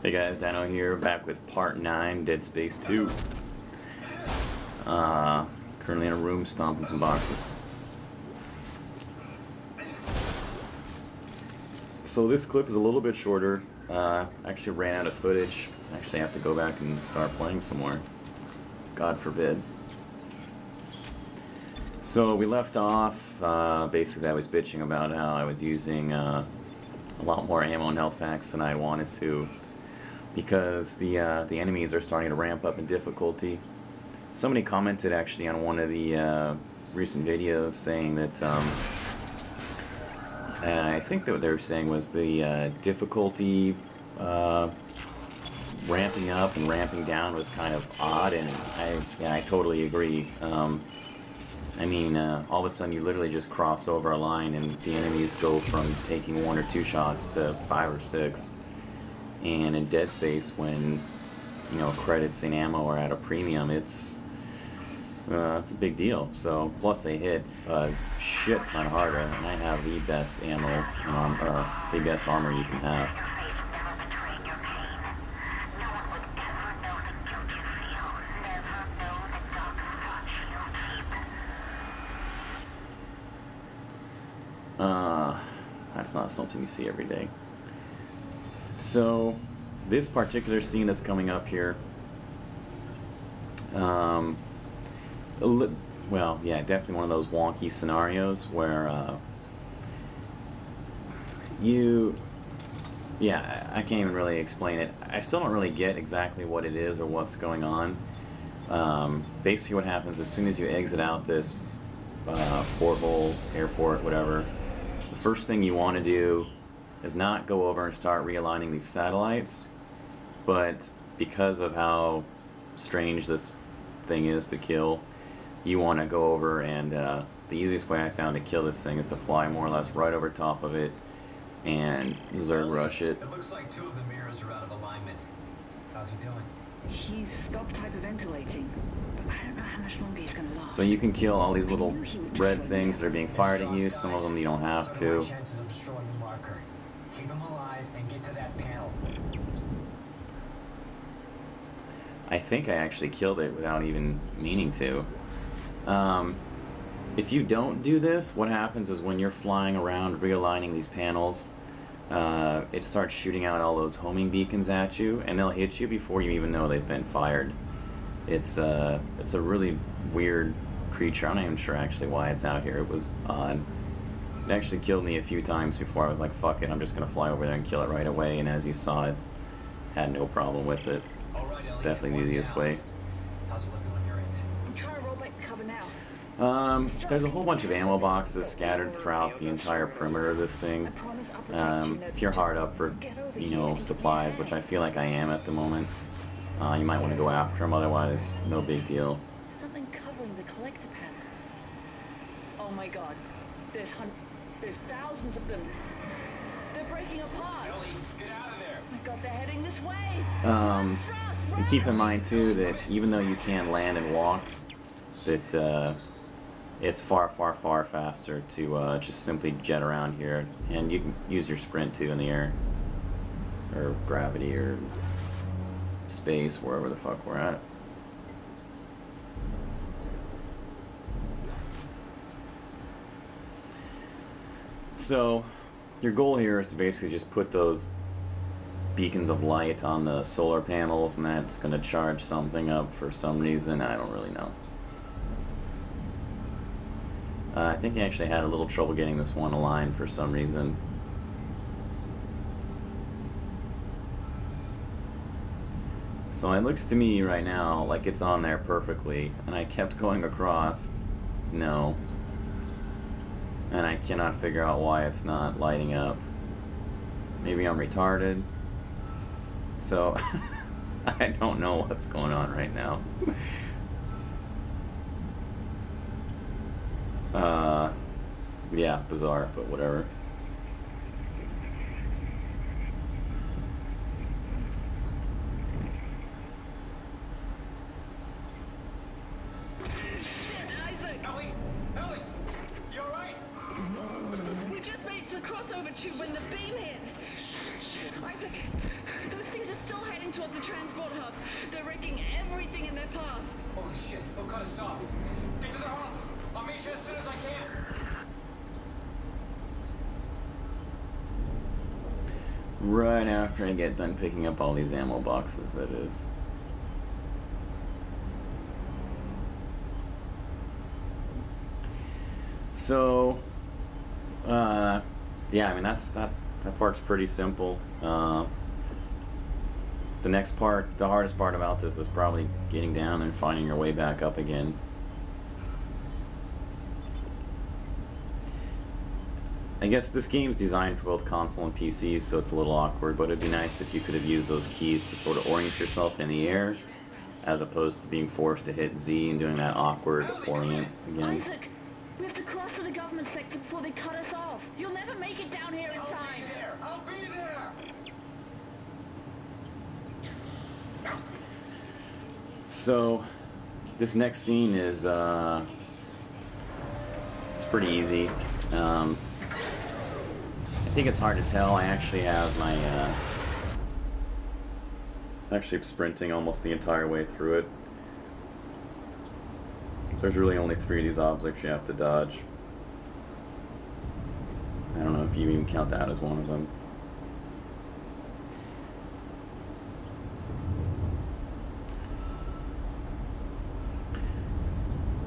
Hey guys, Dino here, back with part 9, Dead Space 2. Currently in a room stomping some boxes. So this clip is a little bit shorter. Actually ran out of footage. Actually have to go back and start playing some more. God forbid. So we left off, basically I was bitching about how I was using a lot more ammo and health packs than I wanted to, because the enemies are starting to ramp up in difficulty. Somebody commented actually on one of the recent videos saying that I think that what they were saying was the difficulty ramping up and ramping down was kind of odd, and I totally agree. I mean, all of a sudden you literally just cross over a line and the enemies go from taking 1 or 2 shots to 5 or 6. And in Dead Space, when, you know, credits and ammo are at a premium, it's a big deal. So, plus they hit a shit ton harder, and I have the best ammo, or the best armor you can have. That's not something you see every day. So, this particular scene that's coming up here, well, yeah, definitely one of those wonky scenarios where yeah, I can't even really explain it. I still don't really get exactly what it is or what's going on. Basically what happens as soon as you exit out this porthole, airport, whatever, the first thing you want to do is not go over and start realigning these satellites, but because of how strange this thing is to kill, you want to go over and the easiest way I found to kill this thing is to fly more or less right over top of it and Zerg rush it. It looks like 2 of the mirrors are out of alignment. How's he doing? He's stopped hyperventilating, but I don't know how much longer he's going to last. So you can kill all these little red things that are being fired at you. Some of them you don't have to. Chances of destroying the marker. Keep him alive and get to that panel. I think I actually killed it without even meaning to. If you don't do this, what happens is when you're flying around realigning these panels, it starts shooting out all those homing beacons at you, and they'll hit you before you even know they've been fired. It's a really weird creature. I'm not even sure actually why it's out here. It was odd. It actually killed me a few times before I was like, fuck it, I'm just gonna fly over there and kill it right away, and as you saw, it had no problem with it. Definitely the easiest way. How's it looking when you're in? I'm trying to roll back to cover now. There's a whole bunch of ammo boxes scattered throughout the entire perimeter of this thing. If you're hard up for, you know, supplies, which I feel like I am at the moment, you might want to go after them, otherwise, no big deal. Something covering the collector panel. Oh my god. There's thousands of them. They're breaking apart. Ellie, get out of there. Oh my god, they're heading this way. And keep in mind too that even though you can land and walk, that it's far faster to just simply jet around here, and you can use your sprint too in the air, or gravity, or space, wherever the fuck we're at. So your goal here is to basically just put those beacons of light on the solar panels, and that's going to charge something up for some reason. I don't really know. I think I actually had a little trouble getting this one aligned for some reason. So it looks to me right now like it's on there perfectly, and I kept going across. No. And I cannot figure out why it's not lighting up. Maybe I'm retarded. So, I don't know what's going on right now. Yeah, bizarre, but whatever. Ellie, you alright? We just made it to the crossover tube when the beam hit. Isaac, those things are still everything in their path. Holy shit, they'll cut us off. Get to the hub. I'll meet you as soon as I can. Right after I get done picking up all these ammo boxes, that is. So, yeah, I mean, that part's pretty simple. The next part, the hardest part about this is probably getting down and finding your way back up again. I guess this game's designed for both console and PCs, so it's a little awkward, but it'd be nice if you could have used those keys to sort of orient yourself in the air, as opposed to being forced to hit Z and doing that awkward orient again. Isaac, we have to cross to the government sector before they cut us off. You'll never make it down here in I'll be time. there. I'll be there. So, this next scene is, it's pretty easy. I think it's hard to tell. I actually have my, actually sprinting almost the entire way through it. There's really only 3 of these objects you have to dodge. I don't know if you even count that as one of them.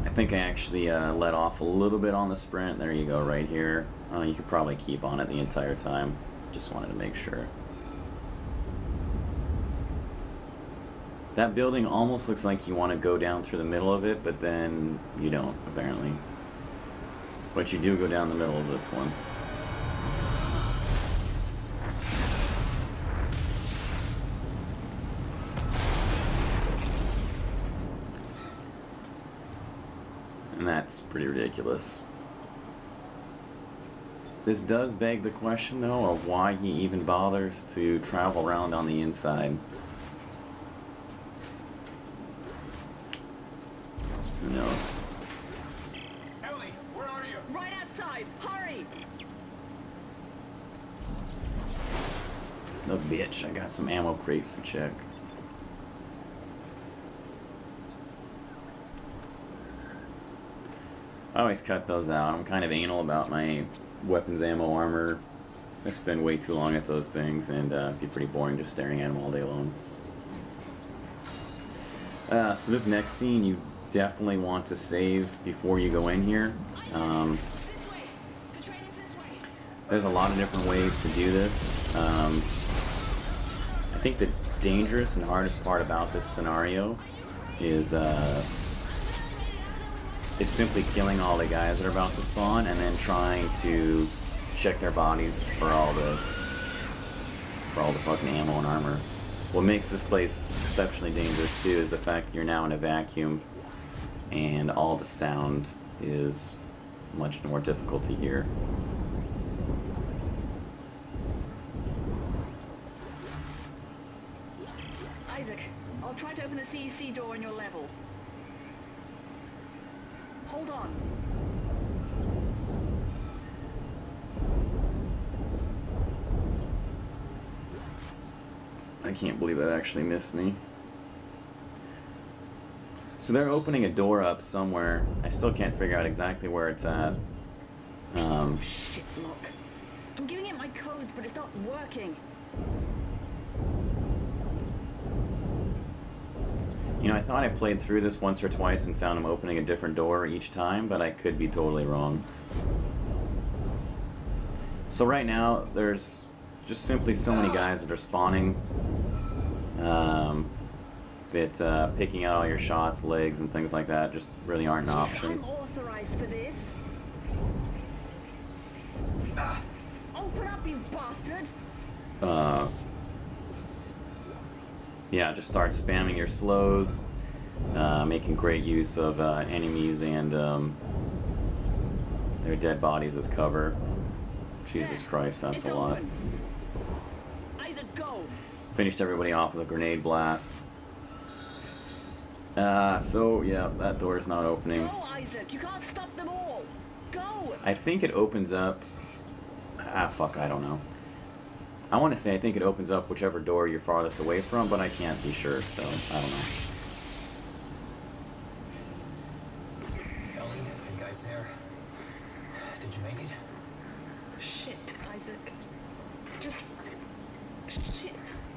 I think I actually let off a little bit on the sprint. There you go, right here. You could probably keep on it the entire time. Just wanted to make sure. That building almost looks like you want to go down through the middle of it, but then you don't, apparently. But you do go down the middle of this one. And that's pretty ridiculous. This does beg the question, though, of why he even bothers to travel around on the inside. Who knows? Ellie, where are you? Right outside. Hurry. No bitch, I got some ammo crates to check. I always cut those out. I'm kind of anal about my weapons, ammo, armor. I spend way too long at those things, and it'd be pretty boring just staring at them all day long. So this next scene, you definitely want to save before you go in here. There's a lot of different ways to do this. I think the dangerous and hardest part about this scenario is it's simply killing all the guys that are about to spawn and then trying to check their bodies for all the fucking ammo and armor. What makes this place exceptionally dangerous too is the fact that you're now in a vacuum and all the sound is much more difficult to hear. Isaac, I'll try to open the CEC door on your level. Hold on. I can't believe that actually missed me. So they're opening a door up somewhere. I still can't figure out exactly where it's at. Shit, look. I'm giving it my codes, but it's not working. You know, I thought I played through this once or twice and found him opening a different door each time, but I could be totally wrong. So right now, there's just simply so many guys that are spawning that picking out all your shots, legs, and things like that just really aren't an option. I'm authorized for this. Open up, you bastard! Yeah, just start spamming your slows, making great use of enemies and their dead bodies as cover. Jesus Christ, that's a lot. Isaac, go! Finished everybody off with a grenade blast. So yeah, that door's not opening. Go, Isaac! You can't stop them all! Go! I think it opens up... fuck, I don't know. I want to say I think it opens up whichever door you're farthest away from, but I can't be sure, so I don't know. Shit.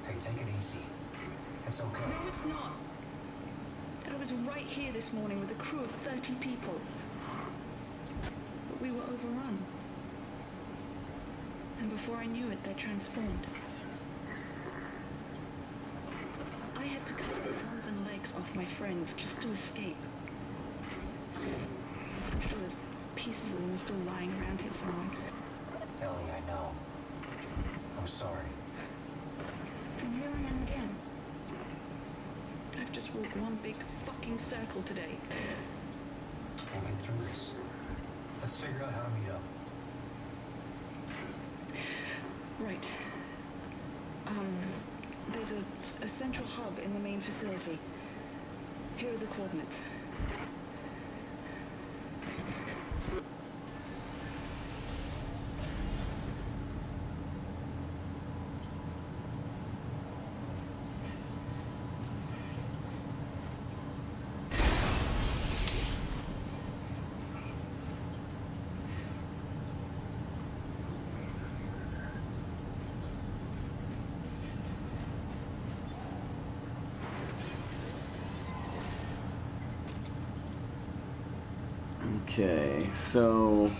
Hey, take it easy. It's okay. No, it's not. I was right here this morning with a crew of 30 people. But we were overrun. And before I knew it, they transformed. I had to cut the arms and legs off my friends just to escape. I'm sure there's pieces of them still lying around here somewhere. Ellie, I know. I'm sorry. And here I am again. I've just walked one big fucking circle today. We'll get through this. Let's figure out how to meet up. Right. There's a central hub in the main facility. Here are the coordinates. Okay, so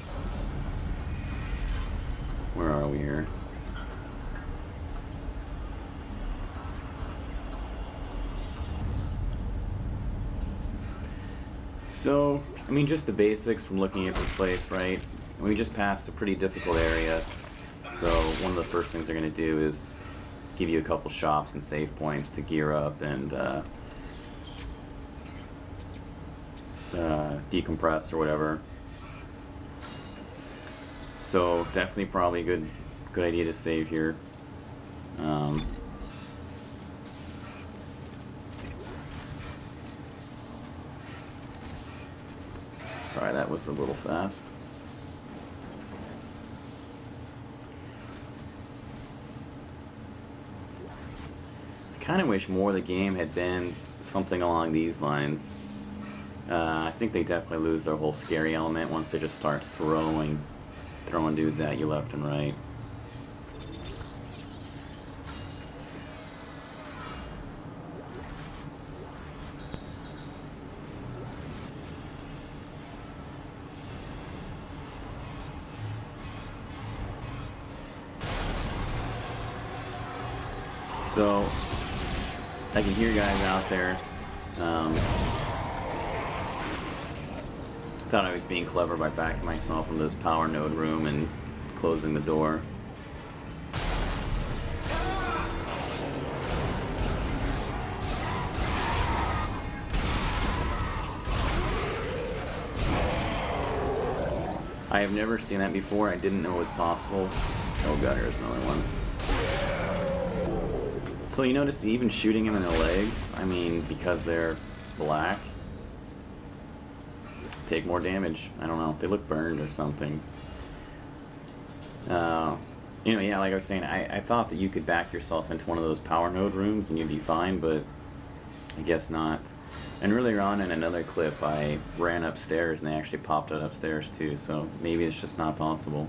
where are we here? So, I mean, just the basics from looking at this place, right? We just passed a pretty difficult area, so one of the first things they're going to do is give you a couple shops and save points to gear up and decompress or whatever. So definitely probably a good idea to save here. Sorry, that was a little fast. I kind of wish more of the game had been something along these lines. I think they definitely lose their whole scary element once they just start throwing dudes at you left and right. So, I can hear guys out there. Thought I was being clever by backing myself into this power node room and closing the door. I have never seen that before. I didn't know it was possible. Oh god, here's another one. So you notice even shooting him in the legs, I mean, because they're black, take more damage. I don't know. They look burned or something. You know, yeah, like I was saying, I thought that you could back yourself into one of those power node rooms and you'd be fine, but I guess not. And earlier on in another clip, I ran upstairs and they actually popped it upstairs too, so maybe it's just not possible.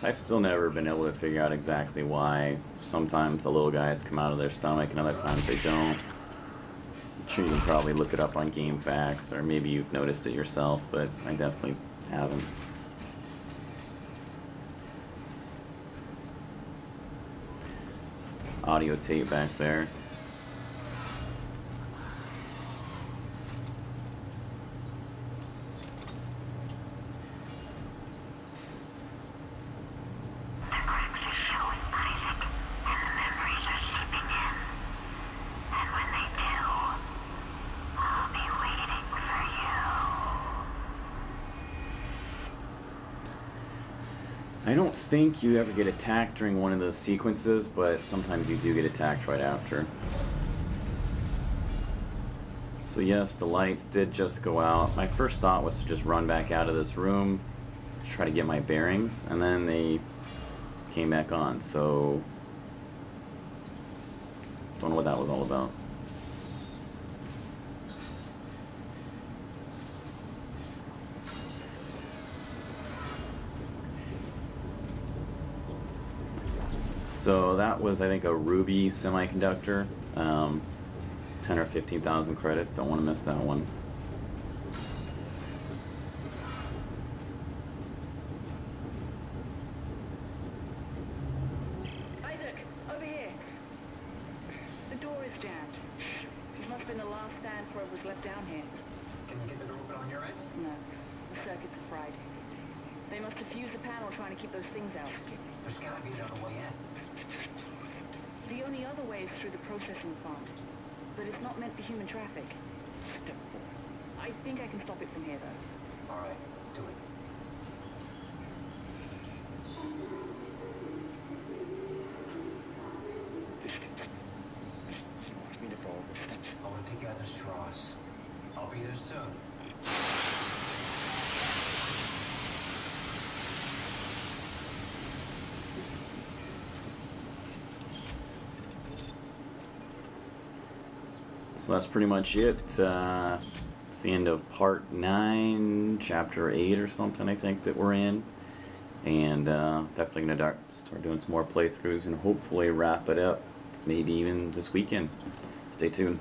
I've still never been able to figure out exactly why sometimes the little guys come out of their stomach and other times they don't. I'm sure you can probably look it up on GameFAQs, or maybe you've noticed it yourself, but I definitely haven't. Audio tape back there. I don't think you ever get attacked during one of those sequences, but sometimes you do get attacked right after. So yes, the lights did just go out. My first thought was to just run back out of this room to try to get my bearings, and then they came back on, so don't know what that was all about. So that was, I think, a ruby semiconductor. 10 or 15,000 credits. Don't want to miss that one. Isaac, over here. The door is jammed. This must have been the last stand probe was left down here. Can you get the door open on your end? No, the circuits are fried. They must have fused the panel trying to keep those things out. There's gotta be another way in. The only other way is through the processing plant. But it's not meant for human traffic. I think I can stop it from here, though. All right, do it. I want to take out the straws. I'll be there soon. So that's pretty much it. It's the end of part 9, chapter 8 or something, I think, that we're in. And definitely going to start doing some more playthroughs and hopefully wrap it up, maybe even this weekend. Stay tuned.